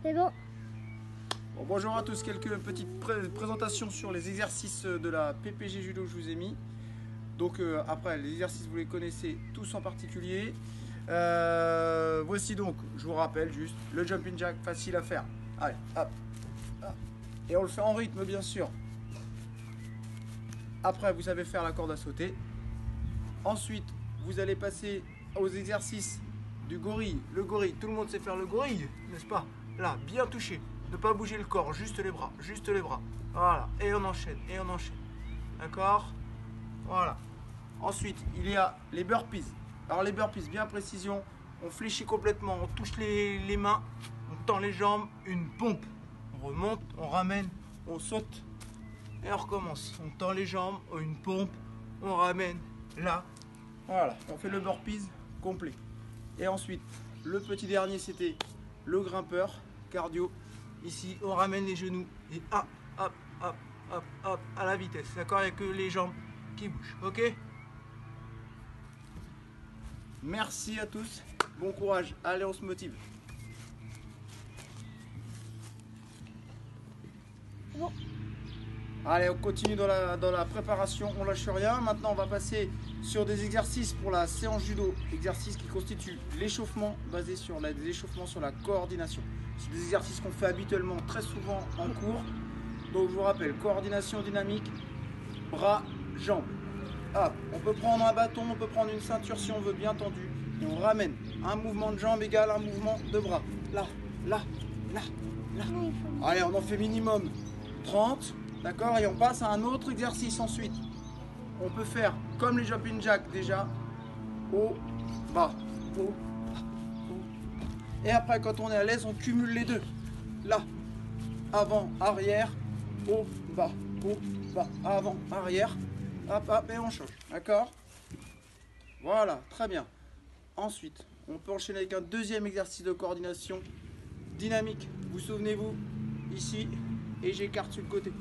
C'est bon. Bon, bonjour à tous, quelques petites présentations sur les exercices de la PPG Judo que je vous ai mis. Donc après, les exercices vous les connaissez tous en particulier. Voici donc, je vous rappelle juste, le jumping jack facile à faire. Allez, hop, hop. Et on le fait en rythme bien sûr. Après, vous savez faire la corde à sauter. Ensuite, vous allez passer aux exercices du gorille. Le gorille, tout le monde sait faire le gorille, n'est-ce pas? Là, bien touché. Ne pas bouger le corps, juste les bras, juste les bras. Voilà, et on enchaîne, et on enchaîne. D'accord? Voilà. Ensuite, il y a les burpees. Alors les burpees, bien précision, on fléchit complètement, on touche les mains, on tend les jambes, une pompe. On remonte, on ramène, on saute, et on recommence. On tend les jambes, une pompe, on ramène, là. Voilà, on fait le burpees complet. Et ensuite, le petit dernier, c'était le grimpeur, cardio. Ici, on ramène les genoux et hop, hop, hop, hop, hop, à la vitesse. D'accord? Il n'y a que les jambes qui bougent. Ok? Merci à tous. Bon courage. Allez, on se motive. Bon. Allez, on continue dans la préparation. On lâche rien. Maintenant, on va passer sur des exercices pour la séance judo. Exercices qui constituent l'échauffement basé sur l'échauffement sur la coordination. C'est des exercices qu'on fait habituellement très souvent en cours. Donc je vous rappelle, coordination dynamique, bras, jambes. Hop, on peut prendre un bâton, on peut prendre une ceinture si on veut, bien tendu. Et on ramène un mouvement de jambe égale un mouvement de bras. Là, là, là, là. Allez, on en fait minimum 30. D'accord? Et on passe à un autre exercice ensuite. On peut faire comme les jumping jacks déjà. Haut, bas, haut, bas, haut. Et après, quand on est à l'aise, on cumule les deux. Là, avant, arrière, haut, bas, avant, arrière. Hop, hop, et on change. D'accord? Voilà, très bien. Ensuite, on peut enchaîner avec un deuxième exercice de coordination dynamique. Vous souvenez-vous, ici, et j'écarte sur le côté.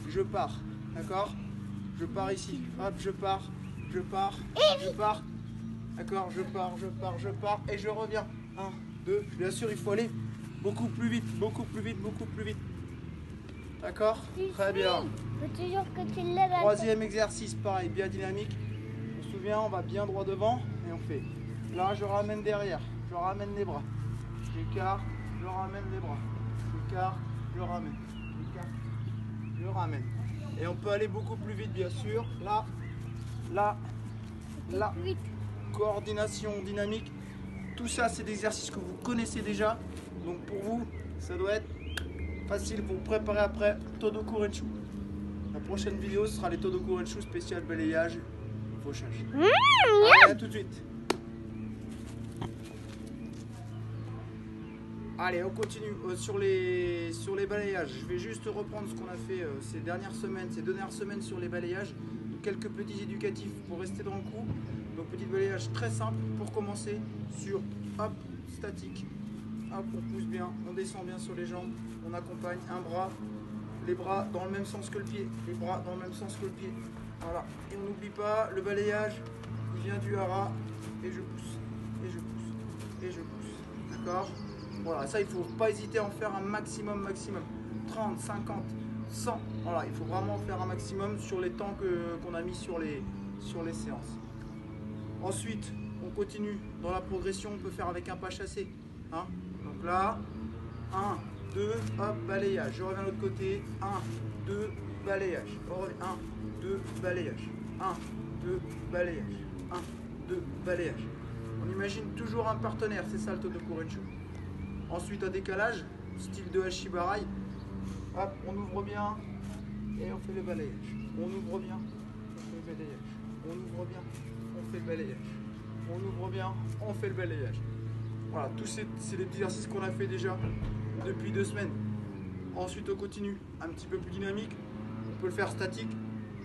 Je pars, d'accord? Je pars ici, hop, je pars, je pars, je pars. D'accord, je pars, je pars, je pars, et je reviens. 1, 2, bien sûr, il faut aller beaucoup plus vite, beaucoup plus vite, beaucoup plus vite. D'accord? Très bien. Faut toujours que tu lèves. Troisième exercice, pareil, bien dynamique. On se souvient, on va bien droit devant, et on fait. Là, je ramène derrière, je ramène les bras. J'écarte, je ramène les bras. J'écarte, je ramène. J'écarte, je ramène. Et on peut aller beaucoup plus vite, bien sûr. Là, là, là. Coordination dynamique. Tout ça, c'est des exercices que vous connaissez déjà. Donc pour vous, ça doit être facile pour vous préparer après Todoku Renshu. La prochaine vidéo sera les Todoku Renshu spécial balayage, fauchage. Allez, à tout de suite. Allez, on continue sur les balayages. Je vais juste reprendre ce qu'on a fait ces deux dernières semaines sur les balayages. Quelques petits éducatifs pour rester dans le coup. Donc petit balayage très simple pour commencer sur hop, statique. Hop, on pousse bien, on descend bien sur les jambes, on accompagne un bras, les bras dans le même sens que le pied, les bras dans le même sens que le pied. Voilà. Et on n'oublie pas, le balayage, il vient du hara, et je pousse, et je pousse, et je pousse. D'accord? Voilà, ça il ne faut pas hésiter à en faire un maximum. 30, 50, 100. Voilà, il faut vraiment faire un maximum sur les temps qu'on a mis sur les séances. Ensuite, on continue dans la progression, on peut faire avec un pas chassé. Hein? Donc là, 1, 2, hop, balayage. Je reviens de l'autre côté, 1, 2, balayage. 1, 2, balayage. 1, 2, balayage. 1, 2, balayage. On imagine toujours un partenaire, c'est ça le Todoku Renshu. Ensuite, un décalage, style de Hashibarai. Hop, on ouvre bien et on fait le balayage. On ouvre bien, on fait le balayage. On ouvre bien, on fait le balayage. On ouvre bien, on fait le balayage. Voilà, tous c'est des petits exercices qu'on a fait déjà depuis 2 semaines. Ensuite, on continue, un petit peu plus dynamique. On peut le faire statique,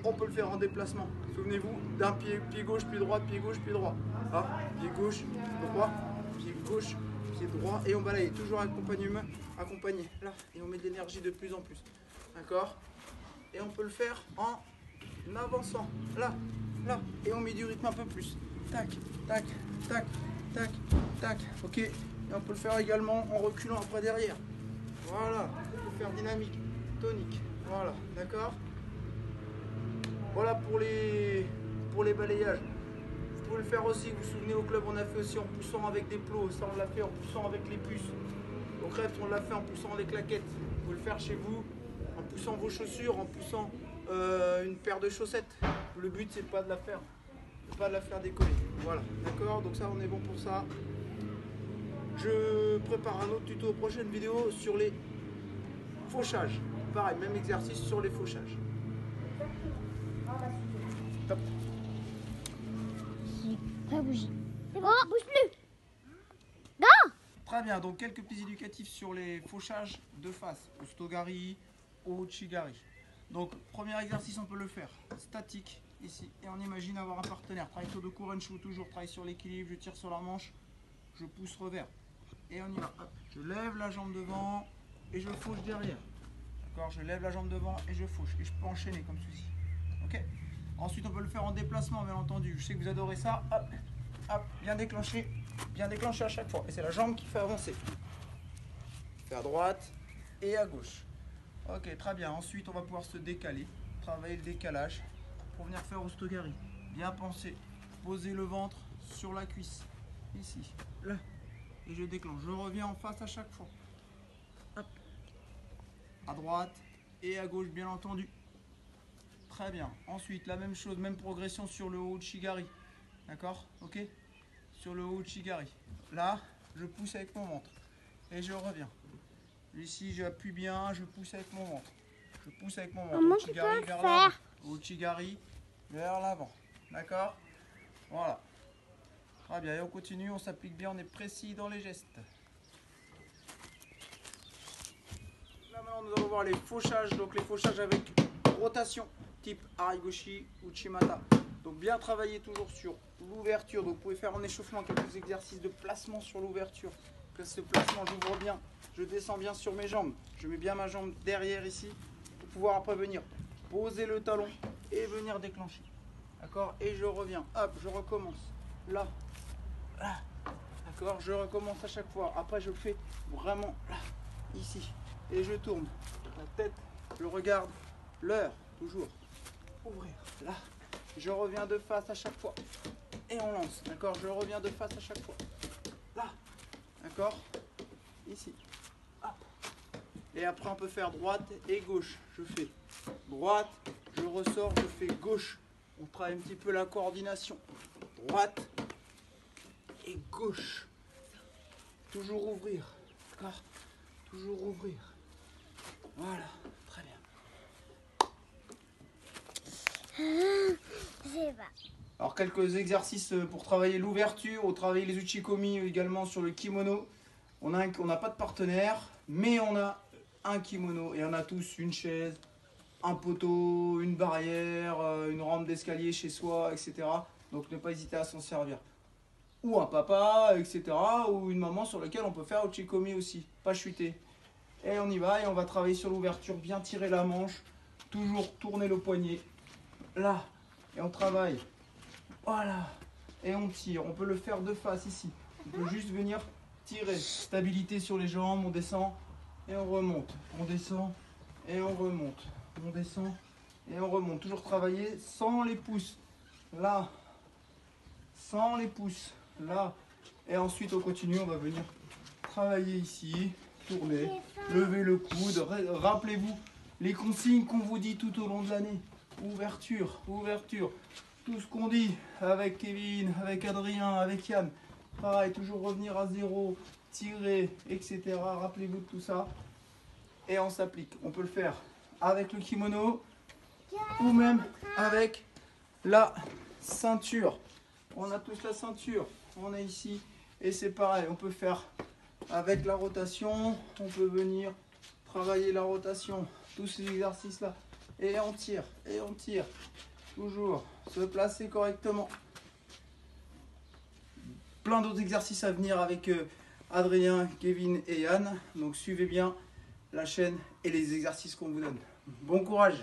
on peut le faire en déplacement. Souvenez-vous d'un pied gauche, pied droit, pied gauche, pied droit. Hop, pied gauche, pied droit, pied gauche, pied droit, et on balaye. Toujours accompagné, là, et on met de l'énergie de plus en plus. D'accord? Et on peut le faire en avançant, là, là, et on met du rythme un peu plus. Tac, tac, tac, tac, tac, ok? Et on peut le faire également en reculant après derrière. Voilà, il faut faire dynamique, tonique. Voilà, d'accord. Voilà pour les balayages. Vous pouvez le faire aussi, vous vous souvenez au club on a fait aussi en poussant avec des plots, ça on l'a fait en poussant avec les puces. Au crêpes on l'a fait en poussant les claquettes. Vous pouvez le faire chez vous, en poussant vos chaussures, en poussant une paire de chaussettes. Le but c'est pas de la faire, décoller. Voilà, d'accord, donc ça on est bon pour ça. Je prépare un autre tuto, prochaine vidéo sur les fauchages. Pareil, même exercice sur les fauchages. Top. Pas bouger. C'est bon, bouge plus. Non. Très bien, donc quelques petits éducatifs sur les fauchages de face, au Stogari, au Chigari. Donc, premier exercice, on peut le faire statique, ici, et on imagine avoir un partenaire. Travaille sur le Kurenchu, toujours, travaille sur l'équilibre, je tire sur la manche, je pousse revers. Et on y va. Hop. Je lève la jambe devant et je fauche derrière. D'accord, je lève la jambe devant et je fauche. Et je peux enchaîner comme ceci. Ok. Ensuite, on peut le faire en déplacement, bien entendu. Je sais que vous adorez ça. Hop, hop, bien déclenché à chaque fois. Et c'est la jambe qui fait avancer. Faire à droite et à gauche. Ok, très bien. Ensuite, on va pouvoir se décaler, travailler le décalage pour venir faire Ostogari. Bien penser, poser le ventre sur la cuisse. Ici, là. Et je déclenche. Je reviens en face à chaque fois. Hop. À droite et à gauche, bien entendu. Très bien. Ensuite, la même chose, même progression sur le haut de Chigari. D'accord? Ok? Sur le haut de Chigari. Là, je pousse avec mon ventre. Et je reviens. Ici, j'appuie bien, je pousse avec mon ventre. Je pousse avec mon ventre. Comment Au Chigari vers l'avant. Au Chigari vers l'avant. D'accord? Voilà. Très bien. Et on continue, on s'applique bien, on est précis dans les gestes. Là, maintenant, nous allons voir les fauchages. Donc, les fauchages avec rotation, type Arigoshi ou Chimata. Donc, bien travailler toujours sur l'ouverture. Donc, vous pouvez faire en échauffement quelques exercices de placement sur l'ouverture. Ce placement, j'ouvre bien, je descends bien sur mes jambes. Je mets bien ma jambe derrière ici pour pouvoir après venir poser le talon et venir déclencher. D'accord? Et je reviens. Hop, je recommence. Là. Là. D'accord? Je recommence à chaque fois. Après, je fais vraiment là, ici. Et je tourne la tête, je regarde l'heure, toujours. Ouvrir, là. Je reviens de face à chaque fois. Et on lance. D'accord? Je reviens de face à chaque fois. Là. D'accord? Ici. Hop. Et après, on peut faire droite et gauche. Je fais droite, je ressors, je fais gauche. On travaille un petit peu la coordination. Droite et gauche. Toujours ouvrir. D'accord? Toujours ouvrir. Voilà. Très bien. C'est pas. Alors, quelques exercices pour travailler l'ouverture, ou travailler les uchikomi également sur le kimono. On n'a pas de partenaire, mais on a un kimono et on a tous une chaise, un poteau, une barrière, une rampe d'escalier chez soi, etc. Donc ne pas hésiter à s'en servir. Ou un papa, etc. Ou une maman sur laquelle on peut faire uchikomi aussi, pas chuter. Et on y va et on va travailler sur l'ouverture, bien tirer la manche, toujours tourner le poignet. Là, et on travaille. Voilà, et on tire. On peut le faire de face ici. On peut juste venir tirer. Stabilité sur les jambes, on descend et on remonte. On descend et on remonte. On descend et on remonte. Toujours travailler sans les pouces. Là, sans les pouces. Là, et ensuite on continue. On va venir travailler ici, tourner, lever le coude. Rappelez-vous les consignes qu'on vous dit tout au long de l'année. Ouverture, ouverture. Tout ce qu'on dit avec Kevin, avec Adrien, avec Yann. Pareil, toujours revenir à zéro, tirer, etc. Rappelez-vous de tout ça. Et on s'applique. On peut le faire avec le kimono ou même avec la ceinture. On a tous la ceinture. On est ici. Et c'est pareil. On peut faire avec la rotation. On peut venir travailler la rotation. Tous ces exercices-là. Et on tire. Et on tire. Toujours se placer correctement. Plein d'autres exercices à venir avec Adrien, Kevin et Yann. Donc suivez bien la chaîne et les exercices qu'on vous donne. Bon courage!